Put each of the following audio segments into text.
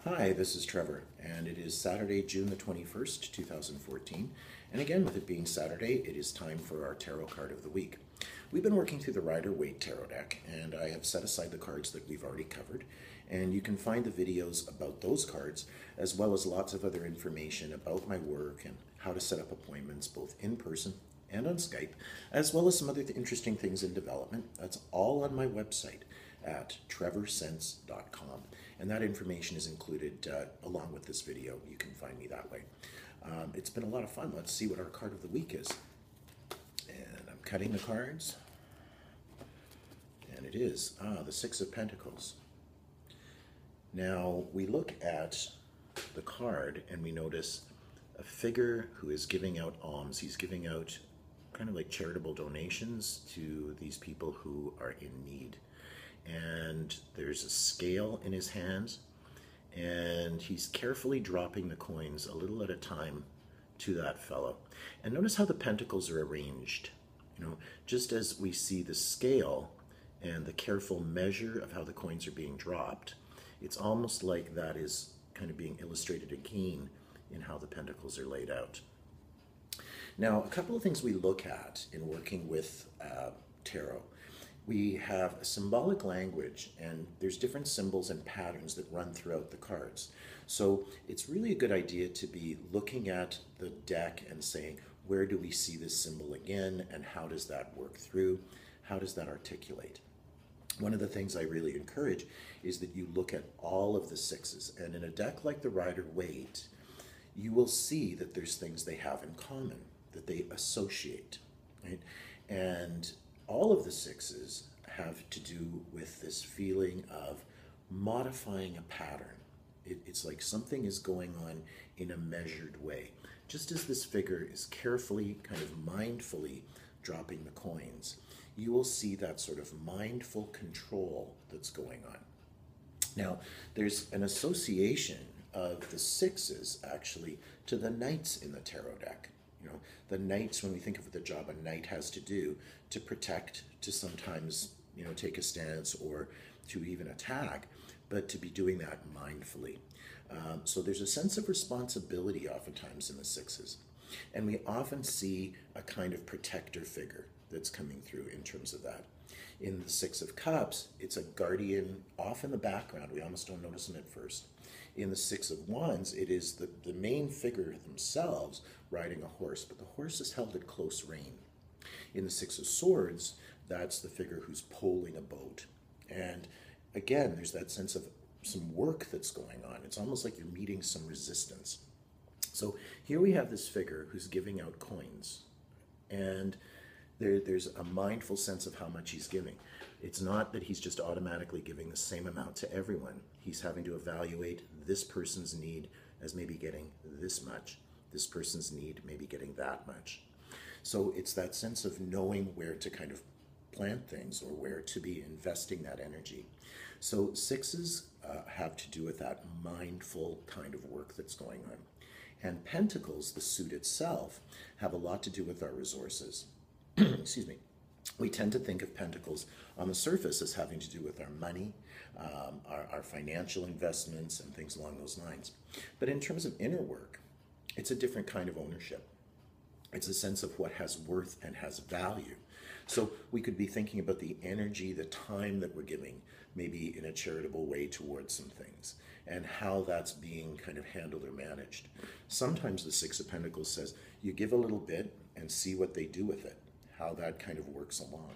Hi, this is Trevor, and it is Saturday, June the 21st, 2014. And again, with it being Saturday, it is time for our tarot card of the week. We've been working through the Rider-Waite tarot deck, and I have set aside the cards that we've already covered. And you can find the videos about those cards, as well as lots of other information about my work and how to set up appointments both in person and on Skype, as well as some other interesting things in development. That's all on my website at trevorsense.com. And that information is included along with this video. You can find me that way. It's been a lot of fun. Let's see what our card of the week is. And I'm cutting the cards. And it is the Six of Pentacles. Now, we look at the card and we notice a figure who is giving out alms. He's giving out kind of like charitable donations to these people who are in need. And there's a scale in his hands, and he's carefully dropping the coins a little at a time to that fellow. And notice how the pentacles are arranged. You know, just as we see the scale and the careful measure of how the coins are being dropped, it's almost like that is kind of being illustrated again in how the pentacles are laid out. Now, a couple of things we look at in working with tarot. We have a symbolic language, and there's different symbols and patterns that run throughout the cards. So it's really a good idea to be looking at the deck and saying, where do we see this symbol again, and how does that work through? How does that articulate? One of the things I really encourage is that you look at all of the sixes, and in a deck like the Rider-Waite, you will see that there's things they have in common, that they associate, right? And all of the sixes have to do with this feeling of modifying a pattern. It's like something is going on in a measured way. Just as this figure is carefully, kind of mindfully dropping the coins, you will see that sort of mindful control that's going on. Now, there's an association of the sixes actually to the knights in the tarot deck. You know, the knights, when we think of the job a knight has to do to protect, to sometimes, you know, take a stance or to even attack, but to be doing that mindfully. So there's a sense of responsibility oftentimes in the sixes. And we often see a kind of protector figure that's coming through in terms of that. In the Six of Cups, it's a guardian off in the background. We almost don't notice him at first. In the Six of Wands, it is the main figure themselves riding a horse, but the horse is held at close range. In the Six of Swords, that's the figure who's poling a boat. And again, there's that sense of some work that's going on. It's almost like you're meeting some resistance. So here we have this figure who's giving out coins, and there's a mindful sense of how much he's giving. It's not that he's just automatically giving the same amount to everyone. He's having to evaluate this person's need as maybe getting this much, this person's need maybe getting that much. So it's that sense of knowing where to kind of plant things or where to be investing that energy. So sixes have to do with that mindful kind of work that's going on. And Pentacles, the suit itself, have a lot to do with our resources. Excuse me. We tend to think of Pentacles on the surface as having to do with our money, our financial investments, and things along those lines. But in terms of inner work, it's a different kind of ownership. It's a sense of what has worth and has value. So we could be thinking about the energy, the time that we're giving, maybe in a charitable way towards some things, and how that's being kind of handled or managed. Sometimes the Six of Pentacles says, you give a little bit and see what they do with it, how that kind of works along.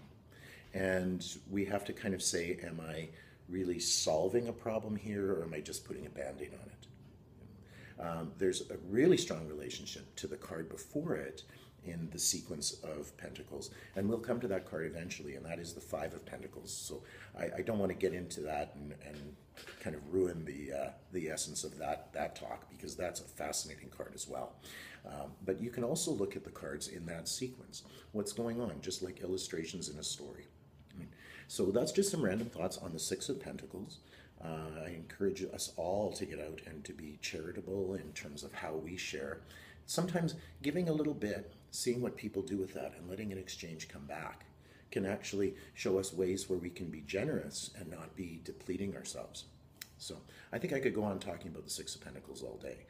And we have to kind of say, am I really solving a problem here, or am I just putting a Band-Aid on it? There's a really strong relationship to the card before it in the sequence of Pentacles, and we'll come to that card eventually, and that is the Five of Pentacles. So I don't want to get into that and kind of ruin the essence of that talk, because that's a fascinating card as well. But you can also look at the cards in that sequence. What's going on, just like illustrations in a story. So that's just some random thoughts on the Six of Pentacles. I encourage us all to get out and to be charitable in terms of how we share. Sometimes giving a little bit, seeing what people do with that, and letting an exchange come back can actually show us ways where we can be generous and not be depleting ourselves. So I think I could go on talking about the Six of Pentacles all day,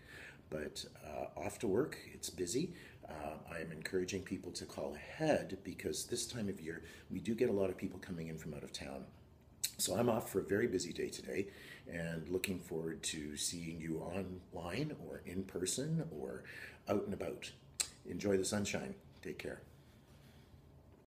but off to work. It's busy. I am encouraging people to call ahead because this time of year we do get a lot of people coming in from out of town. So I'm off for a very busy day today and looking forward to seeing you online or in person or out and about. Enjoy the sunshine. Take care.